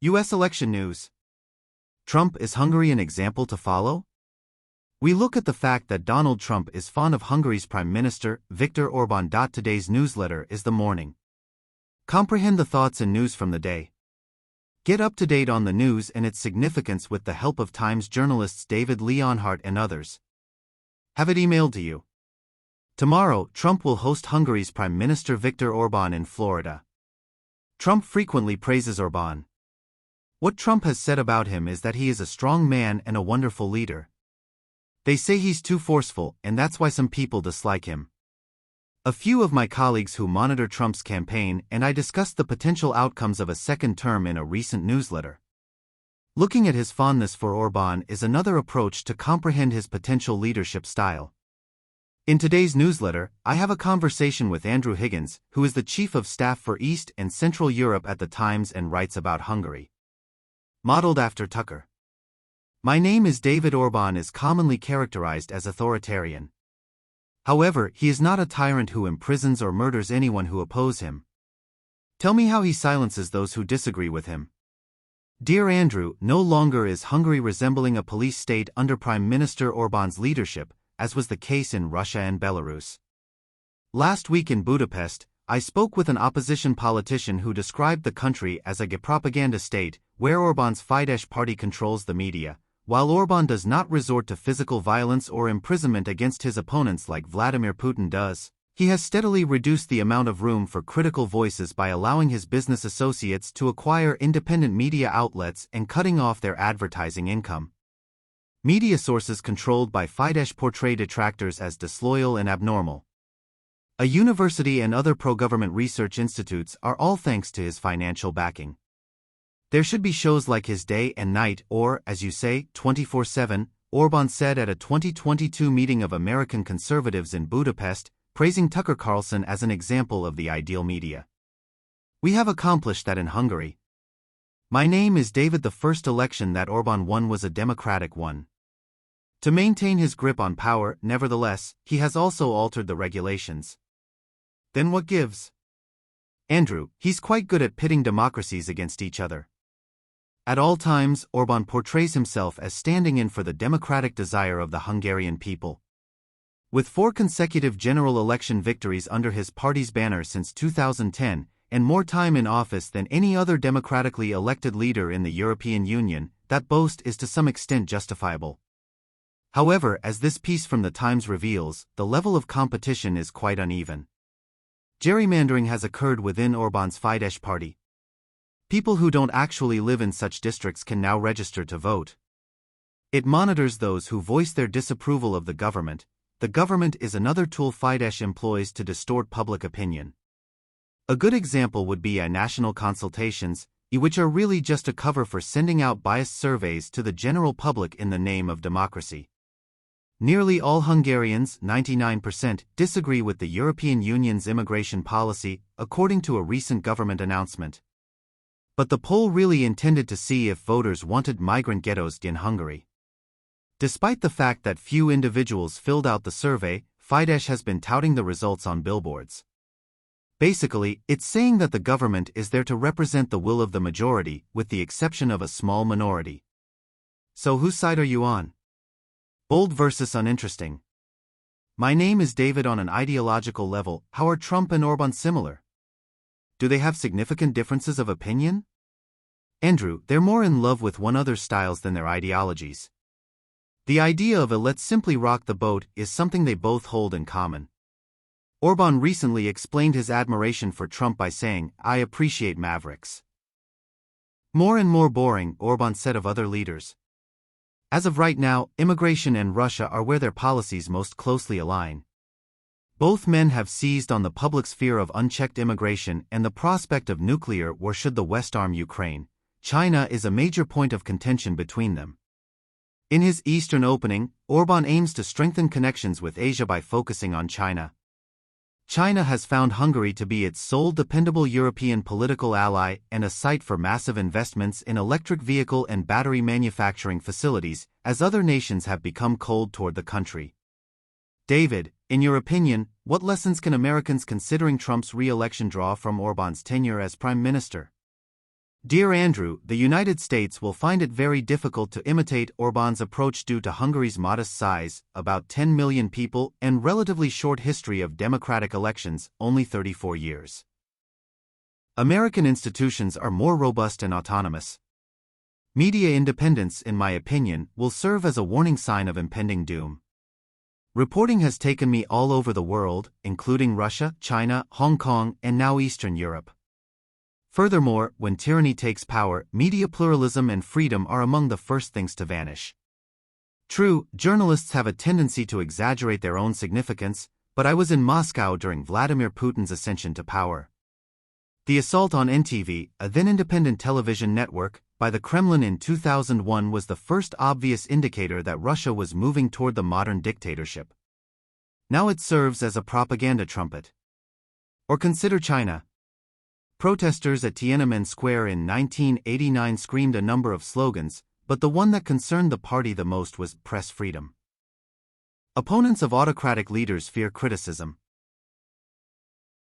U.S. election news. Trump, is Hungary an example to follow? We look at the fact that Donald Trump is fond of Hungary's Prime Minister, Viktor Orbán. Today's newsletter is the morning. Comprehend the thoughts and news from the day. Get up to date on the news and its significance with the help of Times journalists David Leonhardt and others. Have it emailed to you. Tomorrow, Trump will host Hungary's Prime Minister Viktor Orbán in Florida. Trump frequently praises Orbán. What Trump has said about him is that he is a strong man and a wonderful leader. They say he's too forceful, and that's why some people dislike him. A few of my colleagues who monitor Trump's campaign and I discussed the potential outcomes of a second term in a recent newsletter. Looking at his fondness for Orbán is another approach to comprehend his potential leadership style. In today's newsletter, I have a conversation with Andrew Higgins, who is the Chief of Staff for East and Central Europe at the Times and writes about Hungary. Modeled after Tucker. My name is David. Orbán is commonly characterized as authoritarian. However, he is not a tyrant who imprisons or murders anyone who oppose him. Tell me how he silences those who disagree with him. Dear Andrew, no longer is Hungary resembling a police state under Prime Minister Orbán's leadership, as was the case in Russia and Belarus. Last week in Budapest, I spoke with an opposition politician who described the country as a propaganda state, where Orbán's Fidesz party controls the media. While Orbán does not resort to physical violence or imprisonment against his opponents like Vladimir Putin does, he has steadily reduced the amount of room for critical voices by allowing his business associates to acquire independent media outlets and cutting off their advertising income. Media sources controlled by Fidesz portray detractors as disloyal and abnormal. A university and other pro-government research institutes are all thanks to his financial backing. There should be shows like his Day and Night or, as you say, 24/7, Orbán said at a 2022 meeting of American conservatives in Budapest, praising Tucker Carlson as an example of the ideal media. We have accomplished that in Hungary. My name is David. The first election that Orbán won was a democratic one. To maintain his grip on power, nevertheless, he has also altered the regulations. Then what gives? Andrew, he's quite good at pitting democracies against each other. At all times, Orbán portrays himself as standing in for the democratic desire of the Hungarian people. With 4 consecutive general election victories under his party's banner since 2010, and more time in office than any other democratically elected leader in the European Union, that boast is to some extent justifiable. However, as this piece from the Times reveals, the level of competition is quite uneven. Gerrymandering has occurred within Orbán's Fidesz party. People who don't actually live in such districts can now register to vote. It monitors those who voice their disapproval of the government. The government is another tool Fidesz employs to distort public opinion. A good example would be national consultations, which are really just a cover for sending out biased surveys to the general public in the name of democracy. Nearly all Hungarians, 99%, disagree with the European Union's immigration policy, according to a recent government announcement. But the poll really intended to see if voters wanted migrant ghettos in Hungary. Despite the fact that few individuals filled out the survey, Fidesz has been touting the results on billboards. Basically, it's saying that the government is there to represent the will of the majority, with the exception of a small minority. So whose side are you on? Bold versus uninteresting. My name is David. On an ideological level, how are Trump and Orbán similar? Do they have significant differences of opinion? Andrew, they're more in love with one another's styles than their ideologies. The idea of a let's simply rock the boat is something they both hold in common. Orbán recently explained his admiration for Trump by saying, "I appreciate mavericks." More and more boring, Orbán said of other leaders. As of right now, immigration and Russia are where their policies most closely align. Both men have seized on the public's fear of unchecked immigration and the prospect of nuclear war should the West arm Ukraine. China is a major point of contention between them. In his Eastern opening, Orbán aims to strengthen connections with Asia by focusing on China. China has found Hungary to be its sole dependable European political ally and a site for massive investments in electric vehicle and battery manufacturing facilities, as other nations have become cold toward the country. David, in your opinion, what lessons can Americans considering Trump's re-election draw from Orbán's tenure as Prime Minister? Dear Andrew, the United States will find it very difficult to imitate Orbán's approach due to Hungary's modest size, about 10 million people, and relatively short history of democratic elections, only 34 years. American institutions are more robust and autonomous. Media independence, in my opinion, will serve as a warning sign of impending doom. Reporting has taken me all over the world, including Russia, China, Hong Kong, and now Eastern Europe. Furthermore, when tyranny takes power, media pluralism and freedom are among the first things to vanish. True, journalists have a tendency to exaggerate their own significance, but I was in Moscow during Vladimir Putin's ascension to power. The assault on NTV, a then independent television network, by the Kremlin in 2001 was the first obvious indicator that Russia was moving toward the modern dictatorship. Now it serves as a propaganda trumpet. Or consider China. Protesters at Tiananmen Square in 1989 screamed a number of slogans, but the one that concerned the party the most was press freedom. Opponents of autocratic leaders fear criticism.